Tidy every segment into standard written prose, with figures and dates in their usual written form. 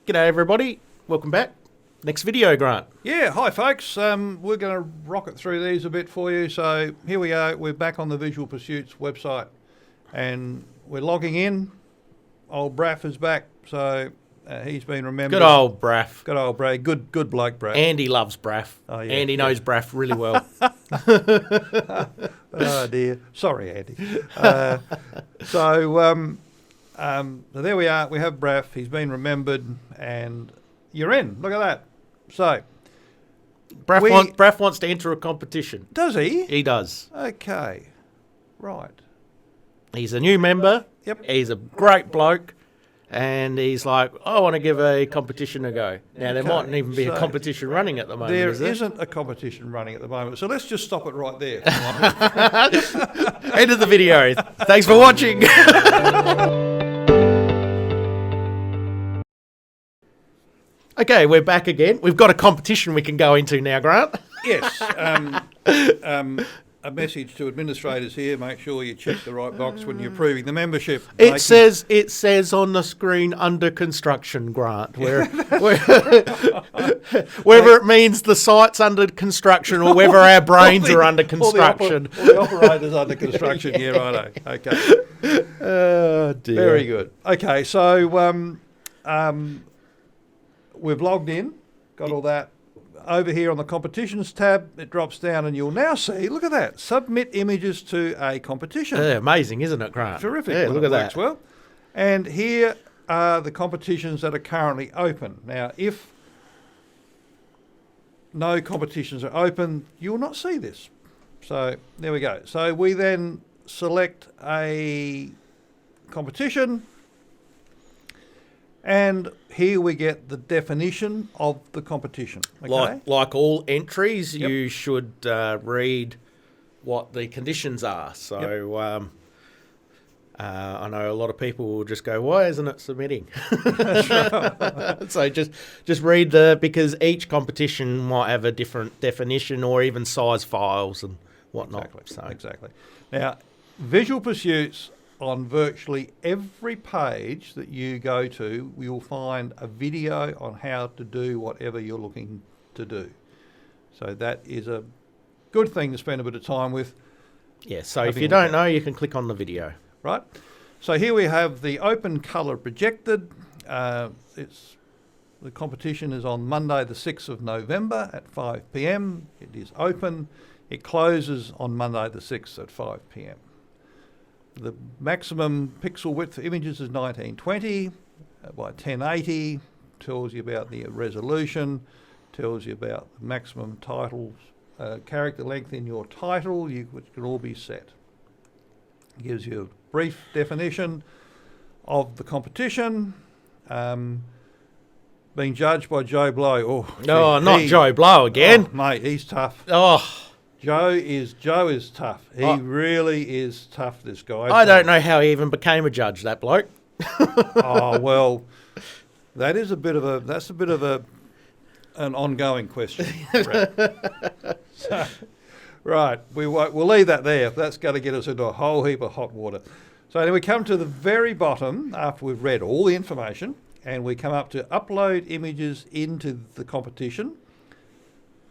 G'day everybody, welcome back. Next video, Grant. Yeah, hi folks. We're going to rocket through these a bit for you. So here we are. We're back on the Visual Pursuits website, and we're logging in. Old Braff is back, so he's been remembered. Good old Braff. Good old Brad. Good bloke, Braff. Andy loves Braff. Oh, yeah, Andy knows Braff really well. Oh dear. Sorry, Andy. So there we are. We have Braff. He's been remembered, and you're in. Look at that. So Braff wants to enter a competition. does he? He does. Okay. Right. He's a new member. Yep. He's a great bloke. And he's like, I want to give a competition a go. Now, there Okay, mightn't even be a so competition running at the moment, There is there? isn't a competition running at the moment, so let's just stop it right there. End of the video. Thanks for watching. Okay, we're back again. We've got a competition we can go into now, Grant. Yes. A message to administrators here: make sure you check the right box when you're approving the membership. It says on the screen under construction, Grant, whether it means the site's under construction or whether our brains are under construction. Or the operator's under construction. Yeah, righto. Okay. Oh dear. Very good. Okay, so we've logged in, got all that. Over here on the competitions tab, it drops down and you'll now see, look at that, submit images to a competition. Amazing, isn't it, Grant? Terrific. Yeah, when look it at works that. well. And here are the competitions that are currently open. Now, if no competitions are open, you will not see this. So there we go. So we then select a competition, and here we get the definition of the competition. Okay? Like all entries, Yep. you should read what the conditions are. So I know a lot of people will just go, "Why isn't it submitting?" So just read because each competition might have a different definition or even size files and whatnot. Exactly. Now, Visual Pursuits, on virtually every page that you go to, you'll find a video on how to do whatever you're looking to do. So that is a good thing to spend a bit of time with. Yeah, so if Having you a look don't know, you can click on the video. Right. So here we have the open colour projected. The competition is on Monday the 6th of November at 5 p.m. It is open. It closes on Monday the 6th at 5 p.m. The maximum pixel width for images is 1920 by 1080. Tells you about the resolution. Tells you about the maximum titles, character length in your title, which can all be set. Gives you a brief definition of the competition. Being judged by Joe Blow. Oh, Not Joe Blow again. Oh, mate, he's tough. Oh, Joe is tough. He really is tough, this guy. I don't know how he even became a judge, that bloke. Oh, well, that's a bit of an ongoing question. So, right, we'll leave that there. That's going to get us into a whole heap of hot water. So then we come to the very bottom after we've read all the information, and we come up to upload images into the competition.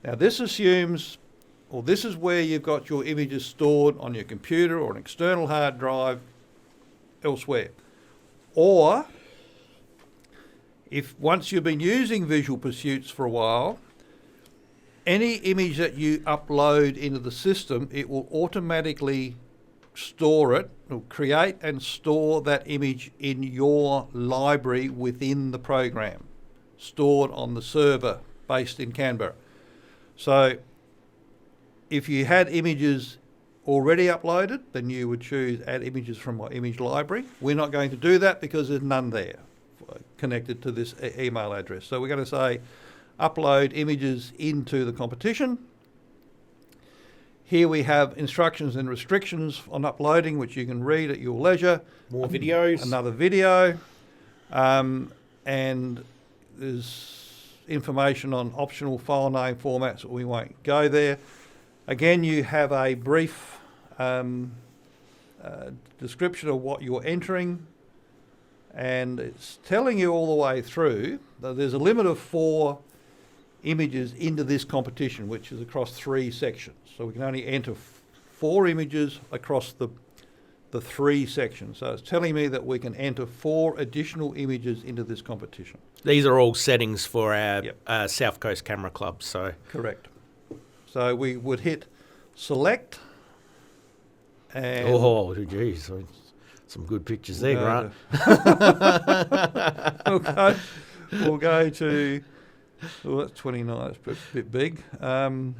Now this assumes, or this is where you've got your images stored on your computer or an external hard drive elsewhere. Or if once you've been using Visual Pursuits for a while, any image that you upload into the system, it will automatically store it, will create and store that image in your library within the program, stored on the server based in Canberra. So if you had images already uploaded, then you would choose add images from my image library. We're not going to do that because there's none there connected to this email address. So we're going to say upload images into the competition. Here we have instructions and restrictions on uploading, which you can read at your leisure. More videos. Another video. And there's information on optional file name formats. We won't go there. Again, you have a brief description of what you're entering. and it's telling you all the way through that there's a limit of 4 images into this competition, which is across 3 sections. So we can only enter 4 images across the 3 sections. So it's telling me that we can enter 4 additional images into this competition. These are all settings for our Yep. South Coast Camera Club. So Correct. So we would hit select, and oh, geez, some good pictures there, Grant. We'll go to. Well, that's 29. It's a bit big. Well,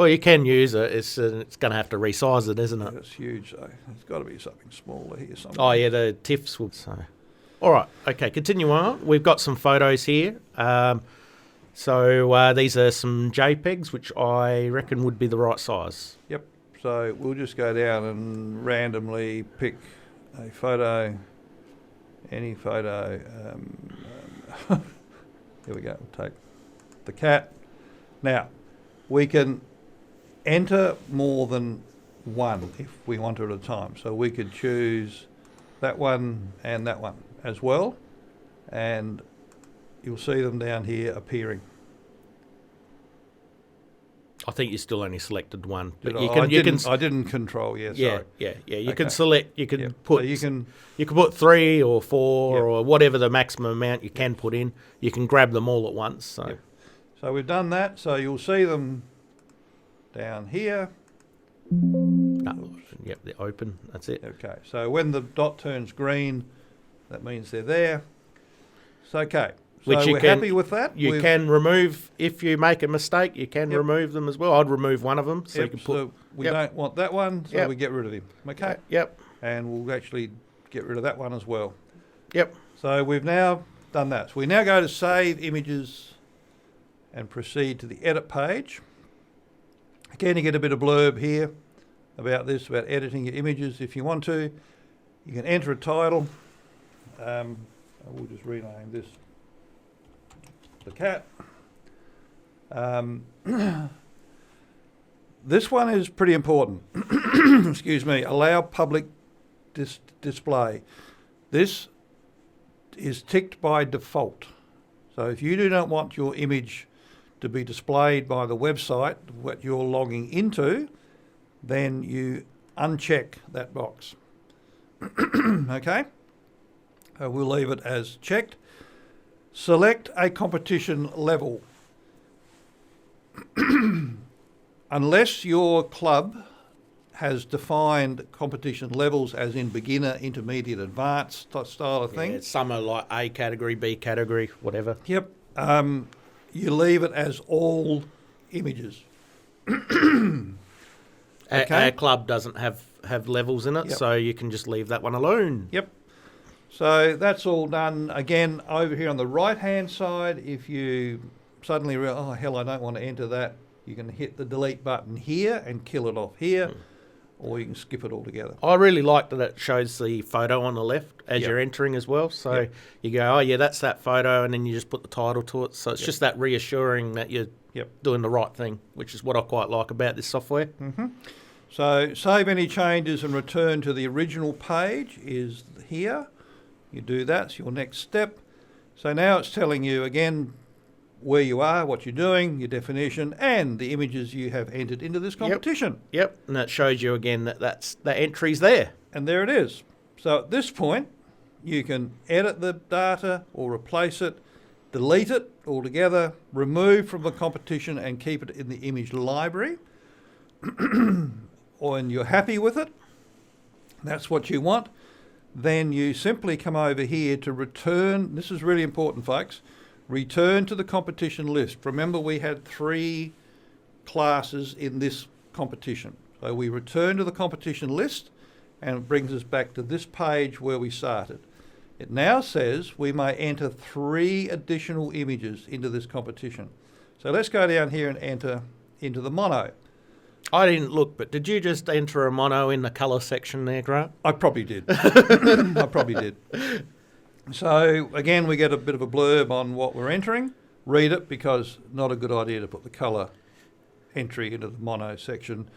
you can use it. It's going to have to resize it, isn't it? It's huge, though. There's got to be something smaller here somewhere. Oh, yeah, the TIFFs will. So, all right, okay, continue on. We've got some photos here. So these are some JPEGs, which I reckon would be the right size. Yep. So we'll just go down and randomly pick a photo, any photo. Here we go. We'll take the cat. Now, we can enter more than one if we want to at a time. So we could choose that one and that one as well. And you'll see them down here appearing. I think you still only selected one, but I didn't control. Yeah, sorry. Yeah. You Okay. can select. You can Yep. put. So you can put 3 or 4 Yep. or whatever the maximum amount you can put in. You can grab them all at once. So Yep. So we've done that. So you'll see them down here. no, yep, they're open. That's it. Okay. So when the dot turns green, that means they're there. So okay. So Which you we're can- happy with that. You can remove if you make a mistake. You can Yep. remove them as well. I'd remove one of them so you Yep, can put. so we Yep. don't want that one, so Yep. we get rid of him. Okay. Yep. And we'll actually get rid of that one as well. Yep. So we've now done that. So we now go to save images and proceed to the edit page. Again, you get a bit of blurb here about this, about editing your images if you want to. You can enter a title. I will just rename this the cat. This one is pretty important. Excuse me. Allow public display. This is ticked by default. So if you do not want your image to be displayed by the website what you're logging into, then you uncheck that box. Okay? We'll leave it as checked. Select a competition level. Unless your club has defined competition levels as in beginner, intermediate, advanced style of thing. Yeah, some are like A category, B category, whatever. Yep. You leave it as all images. Our club doesn't have levels in it, Yep. so you can just leave that one alone. Yep. So that's all done. Again, over here on the right-hand side, if you suddenly realize, oh, hell, I don't want to enter that, you can hit the delete button here and kill it off here, or you can skip it altogether. I really like that it shows the photo on the left as Yep. you're entering as well. So Yep. you go, oh, yeah, that's that photo, and then you just put the title to it. So it's Yep. just that reassuring that you're Yep. doing the right thing, which is what I quite like about this software. So save any changes and return to the original page is here. You do that, it's your next step. So now it's telling you again where you are, what you're doing, your definition, and the images you have entered into this competition. Yep, and that shows you again that that entry's there. And there it is. So at this point, you can edit the data or replace it, delete it altogether, remove from the competition and keep it in the image library. Or when you're happy with it, that's what you want, then you simply come over here to return. This is really important, folks. Return to the competition list. Remember, we had 3 classes in this competition. So we return to the competition list and it brings us back to this page where we started. It now says we may enter 3 additional images into this competition. So let's go down here and enter into the mono. I didn't look, but did you just enter a mono in the colour section there, Grant? I probably did. I probably did. So again, we get a bit of a blurb on what we're entering. Read it, because not a good idea to put the colour entry into the mono section.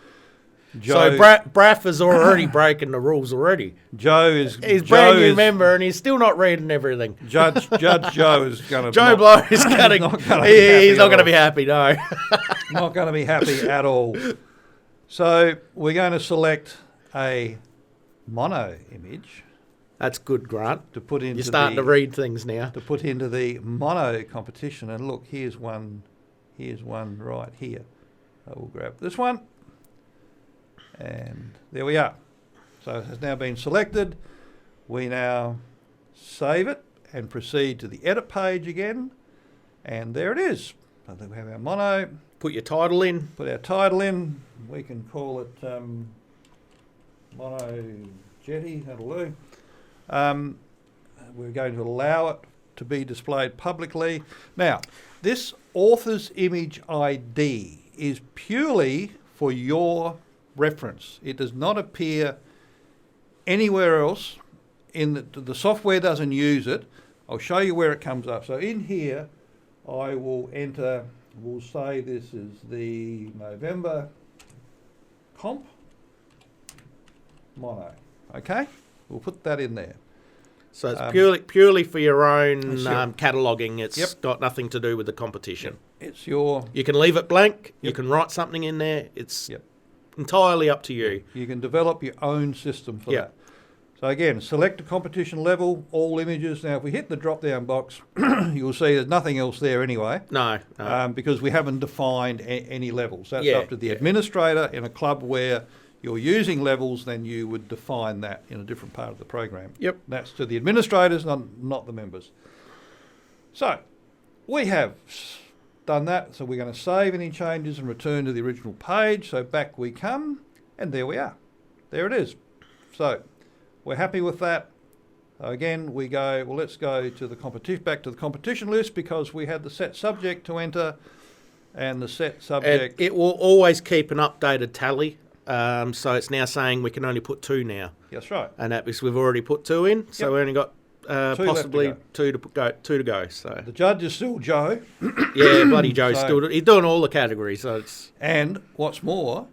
Joe, So Braff is already breaking the rules already. Joe is He's Joe brand new is- member and he's still not reading everything. Judge Joe is going to Joe Blow is going not to. gonna be happy He's not at going to all. be happy. No. not going to be happy at all. So we're going to select a mono image That's good, Grant. to put into You're starting to read things now. to put into the mono competition. And look, here's one right here. I will grab this one. And there we are. So it has now been selected. We now save it and proceed to the edit page again. And there it is. I think we have our mono. Put your title in. Put our title in. We can call it Mono Jetty. That'll do. We're going to allow it to be displayed publicly. Now, this author's image ID is purely for your reference. It does not appear anywhere else. The software doesn't use it. I'll show you where it comes up. So in here, I will enter. We'll say this is the November comp mono. Okay, we'll put that in there. So it's purely for your own That's it. cataloguing. It's Yep. got nothing to do with the competition. It's your. You can leave it blank. You Yep. can write something in there. It's Yep. entirely up to you. You can develop your own system for Yeah. that. So again, select the competition level, all images. Now, if we hit the drop-down box, you'll see there's nothing else there anyway, No. because we haven't defined any levels. That's Yeah, up to the yeah. administrator. In a club where you're using levels, then you would define that in a different part of the program. Yep. That's to the administrators, not the members. So we have done that. So we're going to save any changes and return to the original page. So back we come, and there we are. There it is. So we're happy with that. Again, we go, well, let's go to the back to the competition list, because we had the set subject to enter, and the set And subject. it will always keep an updated tally. So it's now saying we can only put 2 now. That's right. And that because we've already put 2 in. So Yep. we only got left to possibly go. 2 to go. So The judge is still Joe. yeah, bloody Joe's So- still he's doing all the categories. So it's And what's more,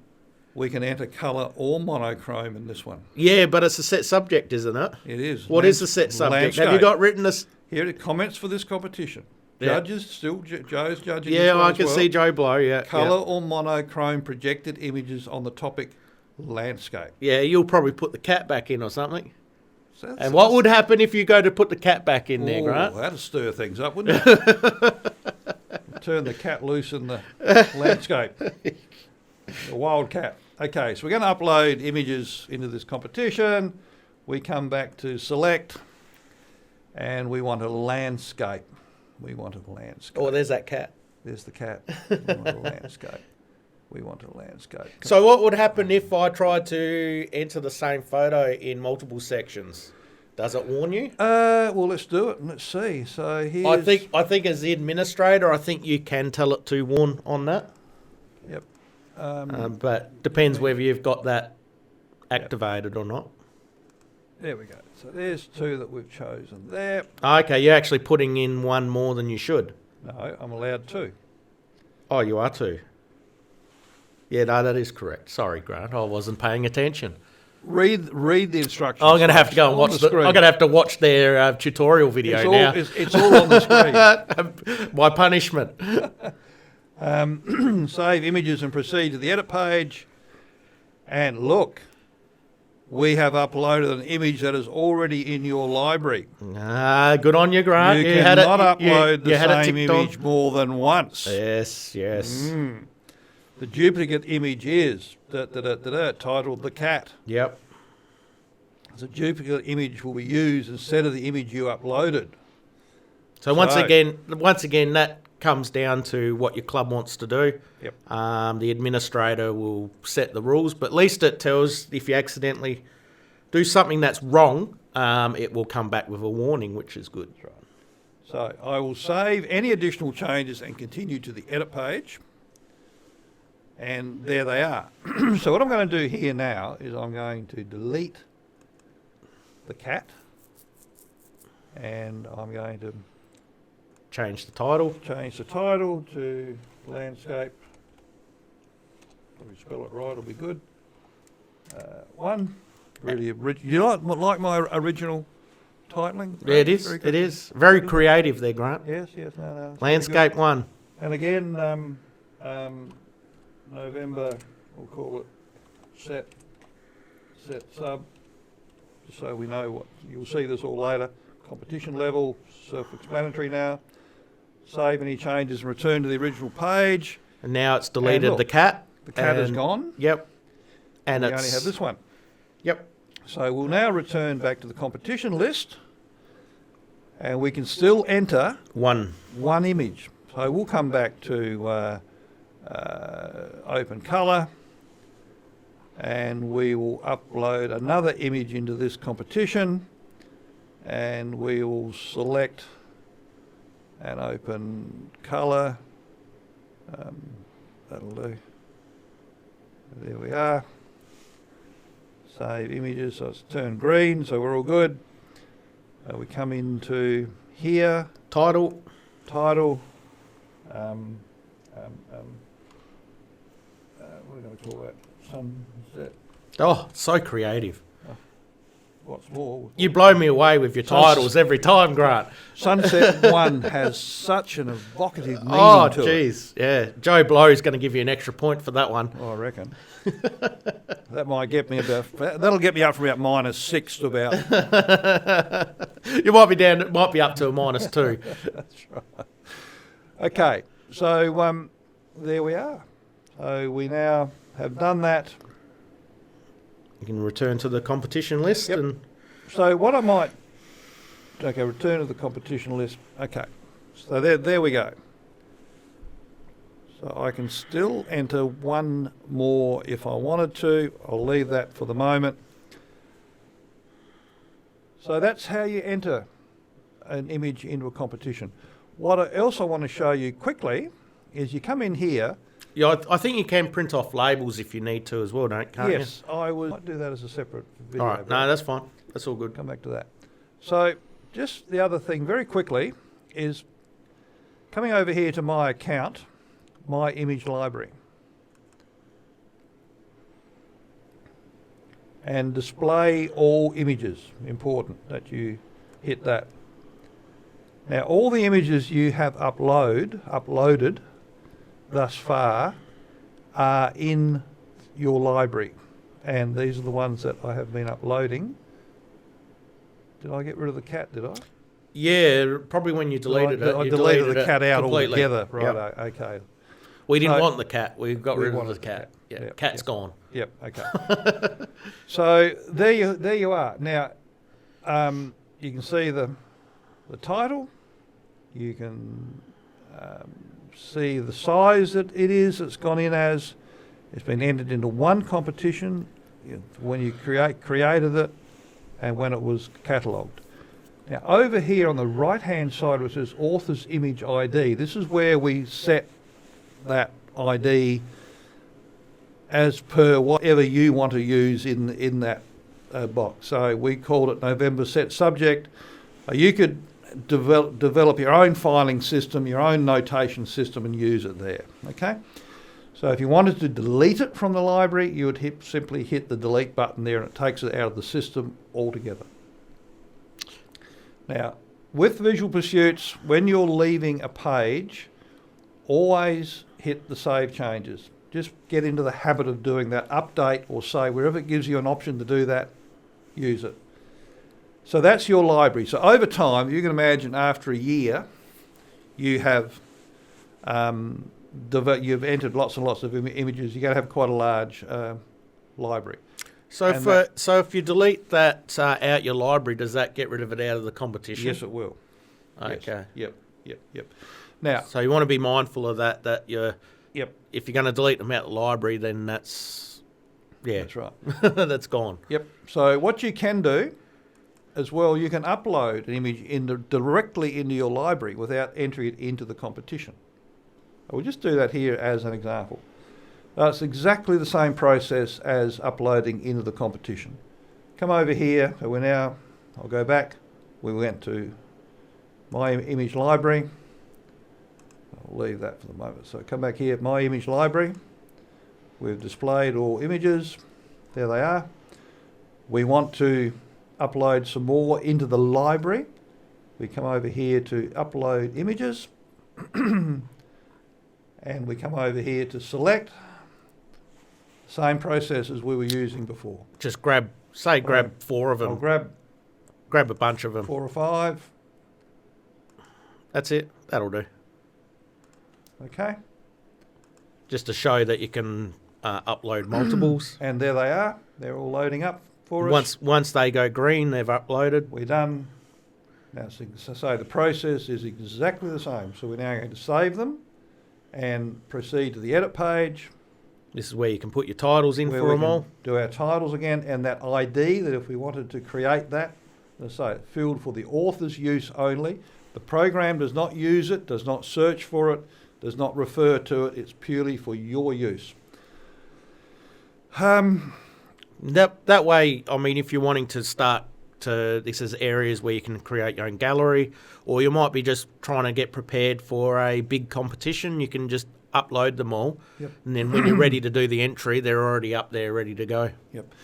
we can enter colour or monochrome in this one. yeah, but it's a set subject, isn't it? It is. What is the set subject? Have you Landscape. got written this? Here are comments for this competition. Yeah. Judges still Joe's judging. this Yeah, one I as can well. see Joe Blow. Yeah, Colour or monochrome projected images on the topic landscape. yeah. You'll probably put the cat back in or something. So that's- And what would happen if you go to put the cat back in there, Ooh, Grant? that'd stir things up, wouldn't it? Turn the cat loose in the landscape. The wild cat. Okay, so we're going to upload images into this competition. We come back to select, and we want a landscape. We want a landscape. Oh, there's that cat. There's the cat. We want a landscape. We want a landscape. So what would happen if I tried to enter the same photo in multiple sections? Does it warn you? Well, let's do it and let's see. So here's. I think as the administrator, I think you can tell it to warn on that. Yep. But depends whether you've got that activated or not. There we go. So there's 2 that we've chosen there. Okay, you're actually putting in one more than you should. No, I'm allowed 2. Oh, you are too. Yeah, no, that is correct. Sorry, Grant, I wasn't paying attention. Read the instructions. I'm going to have to go and on watch the the. screen. I'm going to have to watch their tutorial video It's all, now. it's all on the screen. My punishment. Save images and proceed to the edit page. And look, we have uploaded an image that is already in your library. Good on you, Grant. You had it- cannot you- upload you had the it same ticked on. image more than once. Yes, yes. The duplicate image is titled The Cat. Yep. The duplicate image will be used instead of the image you uploaded. So once So- again, that comes down to what your club wants to do. Yep. The administrator will set the rules, but at least it tells if you accidentally do something that's wrong, it will come back with a warning, which is good. That's right. So I will save any additional changes and continue to the edit page. And there they are. So what I'm going to do here now is I'm going to delete the cat. And I'm going to Change the title. change the title to landscape. If we spell it right, it'll be good. one. Really, you like my original titling? Yeah, it is. Very good. It is very creative there, Grant. Yes, no. It's very Landscape good. one. And again, November, we'll call it set sub, just so we know what, you'll see this all later. Competition level, self-explanatory now. Save any changes and return to the original page. And now it's deleted look, the cat. The cat is gone. Yep. And we it's only have this one. Yep. So we'll now return back to the competition list, and we can still enter one image. So we'll come back to open colour, and we will upload another image into this competition, and we will select and open colour. That'll do. There we are. Save images, so it's turned green, so we're all good. We come into here, title. What are we going to call that? Sunset. Oh, so creative. What's more? You blow me away with your titles every time, Grant. Sunset 1 has such an evocative meaning Oh, to it. jeez. Yeah. Joe Blow's going to give you an extra point for that one. Oh, I reckon. That might get me that'll get me up from about -6 to about. You might be up to a -2. That's right. Okay, so there we are. So we now have done that. You can return to the competition list. Yep. And So what I might, return to the competition list. Okay, so there we go. So I can still enter one more if I wanted to. I'll leave that for the moment. So that's how you enter an image into a competition. What else I want to show you quickly is you come in here. yeah, I think you can print off labels if you need to as well, can't Yes, I might do that as a separate video. you? All right. No, that's fine. That's all good. Come back to that. So just the other thing very quickly is coming over here to my account, my image library, and display all images. Important that you hit that. Now all the images you have uploaded thus far are in your library, and these are the ones that I have been uploading. Did I get rid of the cat, did I? Yeah, probably when you deleted it. I you deleted the cat out completely. altogether. Right, Yep. Okay. We didn't So- want the cat. We got We rid of wanted the the cat. cat. Yeah, Yep, cat's yep. gone. Yep, okay. So there you are. Now, you can see the title. You can see the size that it is. It's gone in as. It's been entered into one competition when you created it and when it was catalogued. Now over here on the right hand side which says author's image ID, this is where we set that ID as per whatever you want to use in that box. So we called it November set subject. You could develop your own filing system, your own notation system and use it there. Okay. So if you wanted to delete it from the library, you would simply hit the delete button there and it takes it out of the system altogether. Now, with Visual Pursuits, when you're leaving a page, always hit the save changes. Just get into the habit of doing that. Update or save, wherever it gives you an option to do that, use it. So that's your library. So over time, you can imagine after a year, you have you've entered lots and lots of images. You're going to have quite a large library. So if you delete that out your library, does that get rid of it out of the competition? Yes, it will. Okay. Yes. Yep. Now, So you want to be mindful of that. That yep, if you're going to delete them out of the library, then that's that's right. that's gone. Yep. So what you can do as well, you can upload an image directly into your library without entering it into the competition. I will just do that here as an example. It's exactly the same process as uploading into the competition. Come over here. So I'll go back. We went to my image library. I'll leave that for the moment. So come back here, my image library. We've displayed all images. There they are. We want to upload some more into the library. We come over here to upload images. And we come over here to select. Same process as we were using before. Just grab 4 of I'll them. Grab a bunch of them. 4 or 5. That's it. That'll do. Okay. Just to show that you can upload multiples. And there they are. They're all loading up for us. Once they go green, they've uploaded. We're done. Now, so the process is exactly the same. So we're now going to save them and proceed to the edit page. This is where you can put your titles in where for we them can all. do our titles again, and that ID, that if we wanted to create that, let's say field for the author's use only. The program does not use it, does not search for it, does not refer to it. It's purely for your use. That way, I mean, if you're wanting to start this is areas where you can create your own gallery, or you might be just trying to get prepared for a big competition, you can just upload them all. Yep. And then when you're ready to do the entry, they're already up there ready to go. Yep.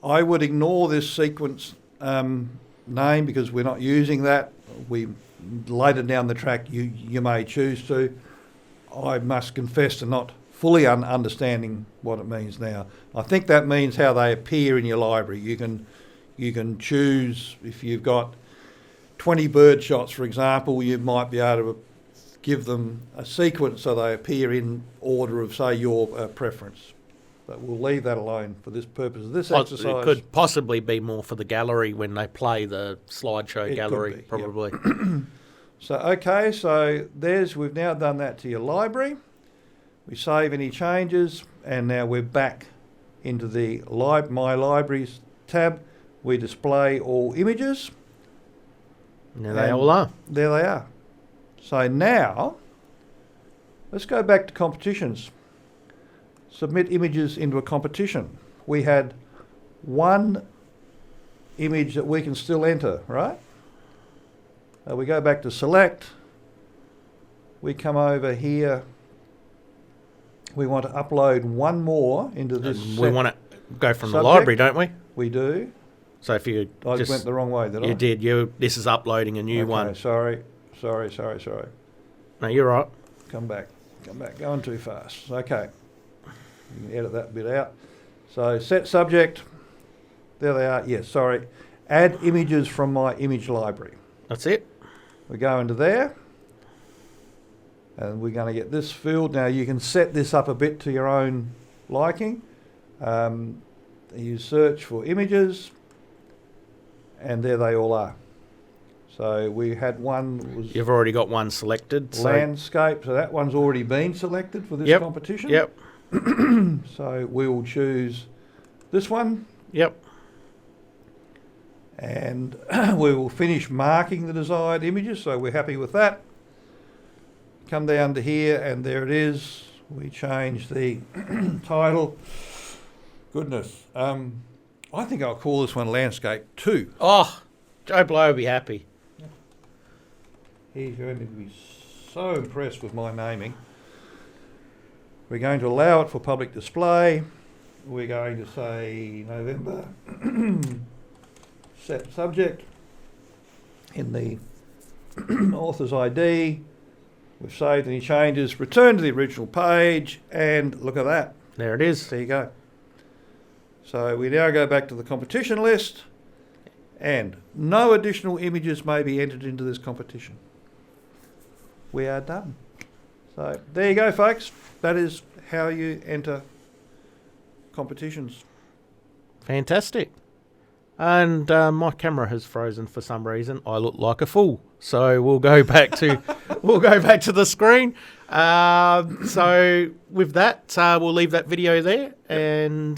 I would ignore this sequence name because we're not using that. We later down the track you may choose to. I must confess to not fully understanding what it means now. I think that means how they appear in your library. You can choose if you've got 20 bird shots, for example, you might be able to give them a sequence so they appear in order of, say, your preference. But we'll leave that alone for this purpose of this exercise. It could possibly be more for the gallery when they play the slideshow It gallery, could be, probably. Yep. So we've now done that to your library. We save any changes, and now we're back into the My Libraries tab. We display all images. Now they all are. There they are. So now, let's go back to competitions. Submit images into a competition. We had one image that we can still enter, right? We go back to select. We come over here. We want to upload one more into this. We want to go from the subject. library, don't we? We do. So if you I just went the wrong way, did I? you did. This is uploading a new one. Sorry. No, you're right. Come back. Going too fast. Okay. You can edit that bit out. So set subject. There they are. Yes, sorry. Add images from my image library. That's it. We go into there. And we're going to get this field. Now you can set this up a bit to your own liking. You search for images. And there they all are. So we had one. You've already got one selected. Landscape. So that one's already been selected for this competition. Yep. So we will choose this one. Yep. And we will finish marking the desired images. So we're happy with that. Come down to here, and there it is. We change the title. Goodness. I think I'll call this one Landscape 2. Oh, Joe Blow will be happy. He's going to be so impressed with my naming. We're going to allow it for public display. We're going to say November. Set subject. In the author's ID. We've saved any changes. Return to the original page. And look at that. There it is. There you go. So we now go back to the competition list, and no additional images may be entered into this competition. We are done. So there you go, folks. That is how you enter competitions. Fantastic. And my camera has frozen for some reason. I look like a fool. So we'll go back to the screen. So with that, we'll leave that video there, and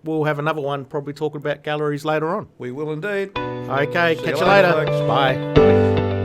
we'll have another one probably talking about galleries later on. We will indeed. Okay, See catch you you later. later, folks. Bye.